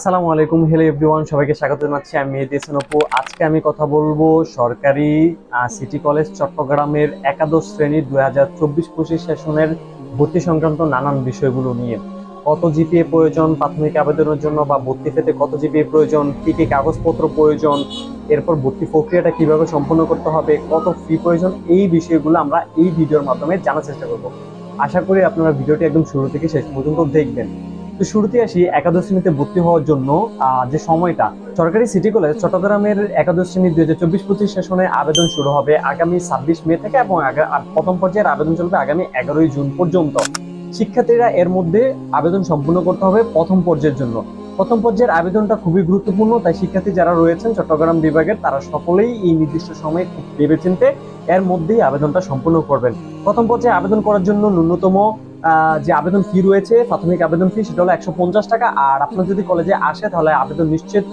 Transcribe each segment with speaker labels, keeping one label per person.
Speaker 1: আসসালামু আলাইকুম, hello everyone, সবাইকে স্বাগত জানাচ্ছি। আমি মেহেদী হাসান অপু। আজকে আমি কথা বলবো সরকারি সিটি কলেজ চট্টগ্রামের একাদশ শ্রেণীর 2024-25 সেশনের ভর্তি সংক্রান্ত নানান বিষয়গুলো নিয়ে। কত জিপিএ প্রয়োজন প্রাথমিক আবেদনের জন্য, বা ভর্তি পেতে কত জিপিএ প্রয়োজন, কি কি কাগজপত্র প্রয়োজন, এরপর ভর্তি প্রক্রিয়াটা কিভাবে সম্পন্ন করতে হবে, কত ফি প্রয়োজন, এই বিষয়গুলো আমরা এই ভিডিওর মাধ্যমে জানার চেষ্টা করব। আশা করি আপনারা ভিডিওটি একদম শুরু থেকে শেষ পর্যন্ত দেখবেন। তো শুরুতে আসি একাদশ শ্রেণীতে ভর্তি হওয়ার জন্য যে সময়টা। সরকারি সিটি কলেজ চট্টগ্রামের একাদশ শ্রেণী 2024-25 সেশনে আবেদন শুরু হবে আগামী 26 মে থেকে, এবং প্রথম পর্যায়ের আবেদন চলবে আগামী 11 জুন পর্যন্ত। শিক্ষার্থীরা এর মধ্যে আবেদন সম্পূর্ণ করতে হবে প্রথম পর্যায়ের জন্য। প্রথম পর্যায়ের আবেদনটা খুবই গুরুত্বপূর্ণ, তাই শিক্ষার্থী যারা রয়েছেন চট্টগ্রাম বিভাগের তারা সকলেই এই নির্দিষ্ট সময়ে খুব ভেবেচিন্তে এর মধ্যেই আবেদনটা সম্পূর্ণ করবেন। প্রথম পর্যায়ে আবেদন করার জন্য ন্যূনতম যে আবেদন ফি রয়েছে, প্রাথমিক আবেদন ফি, সেটা হলো 150 টাকা। আর আপনার যদি কলেজে আসে তাহলে আবেদন নিশ্চিত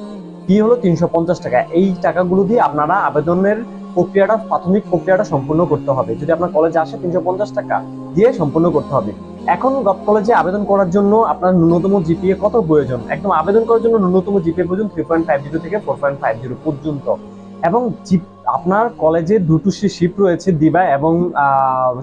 Speaker 1: ফি হলো 350 টাকা। এই টাকাগুলো দিয়ে আপনারা আবেদনের প্রাথমিক প্রক্রিয়াটা সম্পূর্ণ করতে হবে। যদি আপনার কলেজে আসে 350 টাকা দিয়ে সম্পূর্ণ করতে হবে। এখন কলেজে আবেদন করার জন্য আপনার ন্যূনতম জিপিএ কত প্রয়োজন? একদম আবেদন করার জন্য ন্যূনতম জিপিএ প্রয়োজন 3.50 থেকে 4.50 পর্যন্ত। এবং আপনার কলেজে দুটো শিফট রয়েছে, দিবা এবং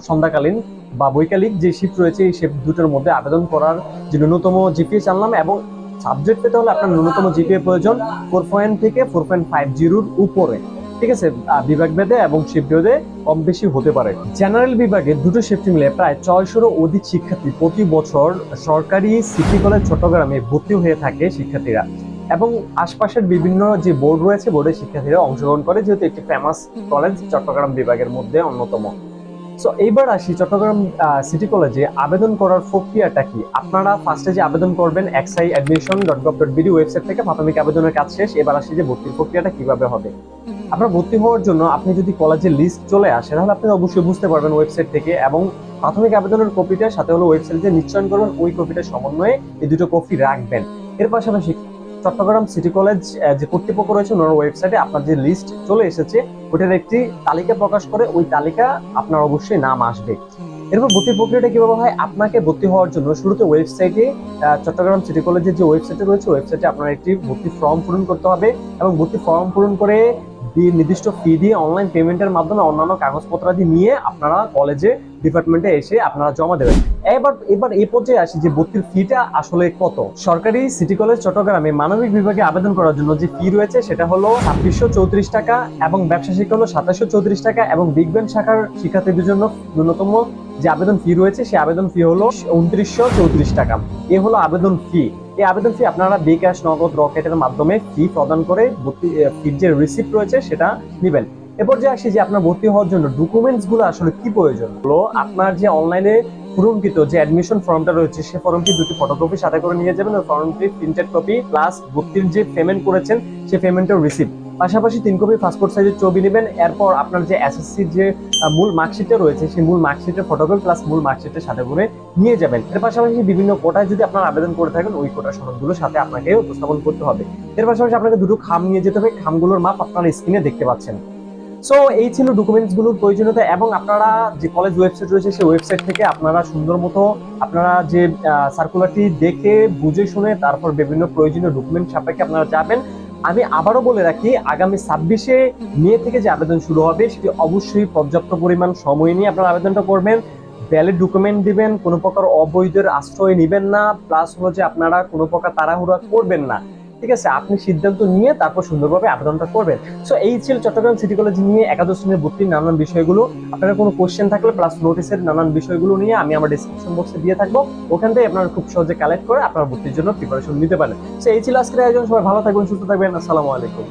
Speaker 1: সন্ধ্যাকালীন বা বৈকালিক যে শিফট রয়েছে, এই শিফট দুটোর মধ্যে আবেদন করার যে ন্যূনতম জিপিএ জানলাম। এবং সাবজেক্ট পেতে হলে আপনার ন্যূনতম জিপিএ প্রয়োজন 4 থেকে 4.50 উপরে। ঠিক আছে, বিভাগ ভেদে এবং শিফট ভেদে কম বেশি হতে পারে। জেনারেল বিভাগে দুটো শিফট মিলে প্রায় 600-র অধিক শিক্ষার্থী প্রতি বছর সরকারি সিটি কলেজ চট্টগ্রামে ভর্তি হয়ে থাকে শিক্ষার্থীরা। এবং আশপাশের বিভিন্ন যে বোর্ড রয়েছে, বোর্ডের শিক্ষার্থীরা অংশগ্রহণ করে, যেহেতু একটি ফেমাস কলেজ চট্টগ্রাম বিভাগের মধ্যে অন্যতম। সো এইবার আসি চট্টগ্রাম সিটি কলেজে আবেদন করার প্রক্রিয়াটা কি। আপনারা ফার্স্টে যে আবেদন করবেন xi.admission.gov.bd ওয়েবসাইট থেকে, প্রাথমিক আবেদনের কাজ শেষ। এবার আসি যে ভর্তির প্রক্রিয়াটা কিভাবে হবে। আপনার ভর্তি হওয়ার জন্য আপনি যদি কলেজের লিস্ট চলে আসে তাহলে আপনি অবশ্যই বুঝতে পারবেন ওয়েবসাইট থেকে, এবং প্রাথমিক আবেদনের কপিটার সাথে হলো ওয়েবসাইটে নিশ্চয়ন করবেন, ওই কপিটার সমন্বয়ে এই দুটো কপি রাখবেন। এর পাশাপাশি চট্টগ্রাম সিটি কলেজ যে কর্তৃপক্ষ রয়েছে ওনার ওয়েবসাইটে আপনার যে লিস্ট চলে এসেছে ওটার একটি তালিকা প্রকাশ করে, ওই তালিকা আপনার অবশ্যই নাম আসবে। এরপর ভর্তি প্রক্রিয়াটা কিভাবে হয়? আপনাকে ভর্তি হওয়ার জন্য শুরুতে ওয়েবসাইটে চট্টগ্রাম সিটি কলেজের যে ওয়েবসাইটে রয়েছে, ওয়েবসাইটে আপনার একটি ভর্তি ফর্ম পূরণ করতে হবে, এবং ভর্তি ফর্ম পূরণ করে নির্দিষ্ট ফি দিয়ে অনলাইন পেমেন্টের মাধ্যমে অন্যান্য কাগজপত্রাদি নিয়ে আপনারা কলেজে ডিপার্টমেন্টে এসে আপনারা জমা দেবেন। এবার এই পর্যায়ে আসি যে ভর্তির ফিটা আসলে কত। সরকারি সিটি কলেজ চট্টগ্রামে মানবিক বিভাগে আবেদন করার জন্য যে ফি রয়েছে সেটা হলো 2634 টাকা, এবং ব্যবসা শিক্ষা হলো 2734 টাকা, এবং বিজ্ঞান শাখার শিক্ষার্থীদের জন্য ন্যূনতম যে আবেদন ফি রয়েছে সেই আবেদন ফি হলো 2934 টাকা। এ হলো আবেদন ফি। এই আবেদন ফি আপনারা বিকাশ, নগদ, রকেটের মাধ্যমে ফি প্রদান করে ফির যে রিসিপ্ট রয়েছে সেটা নেবেন। এরপর যে আসি যে আপনার ভর্তি হওয়ার জন্য ডকুমেন্টস গুলো আসলে কি প্রয়োজন। হলো আপনার যে অনলাইনে পূরণকৃত যে অ্যাডমিশন ফর্মটা রয়েছে সেই ফর্মটি দুটি ফটোকপি সাথে করে নিয়ে যাবেন। ওই ফর্মটি প্রিন্টেড কপি প্লাস ভর্তির যে পেমেন্ট করেছেন সেই পেমেন্টের রিসিপ্ট, পাশাপাশি 3 কপি পাসপোর্ট সাইজের ছবি নেবেন। এরপর আপনার যে এসএসসির যে মূল মার্কশিটটা রয়েছে সেই মূল মার্কশিটের ফটোকপি প্লাস মূল মার্কশিটের সাথে করে নিয়ে যাবেন। এর পাশাপাশি বিভিন্ন কোটায় যদি আপনার আবেদন করে থাকেন ওই কোটার সনদগুলোর সাথে আপনাকে উপস্থাপন করতে হবে। এর পাশাপাশি আপনাকে দুটো খাম নিয়ে যেতে হবে, খামগুলোর মাপ আপনারা স্ক্রিনে দেখতে পাচ্ছেন। সো এই ছিল ডকুমেন্টস গুলোর প্রয়োজনীয়তা। এবং আপনারা যে কলেজ ওয়েবসাইট রয়েছে সেই ওয়েবসাইট থেকে আপনারা সুন্দর মতো আপনারা যে সার্কুলারটি দেখে বুঝে শুনে তারপর বিভিন্ন প্রয়োজনীয় ডকুমেন্ট সাপেক্ষে আপনারা যাবেন। আমি আবারও বলে রাখি, আগামী 26 মে থেকে যে আবেদন শুরু হবে সেটি অবশ্যই পর্যাপ্ত পরিমাণ সময় নিয়ে আপনারা আবেদনটা করবেন। ভ্যালিড ডকুমেন্ট দিবেন, কোনো প্রকার অবৈধের আশ্রয় নেবেন না, প্লাস হলো যে আপনারা কোনো প্রকার তাড়াহুড়া করবেন না। ঠিক আছে, আপনি সিদ্ধান্ত নিয়ে তারপর সুন্দরভাবে আবেদনটা করবেন। সো এই ছিল চট্টগ্রাম সিটি কলেজ নিয়ে একাদশ শ্রেণীর ভর্তির নানান বিষয়গুলো। আপনারা কোনো কোশ্চেন থাকলে প্লাস নোটিসের নানান বিষয়গুলো নিয়ে আমি আমার ডিসক্রিপশন বক্সে দিয়ে থাকবো, ওখান থেকে আপনারা খুব সহজে কালেক্ট করে আপনার ভর্তির জন্য প্রিপারেশন নিতে পারেন। সো এই ছিল আজকের আয়োজন। সবাই ভালো থাকবেন, সুস্থ থাকবেন। আসসালামু আলাইকুম।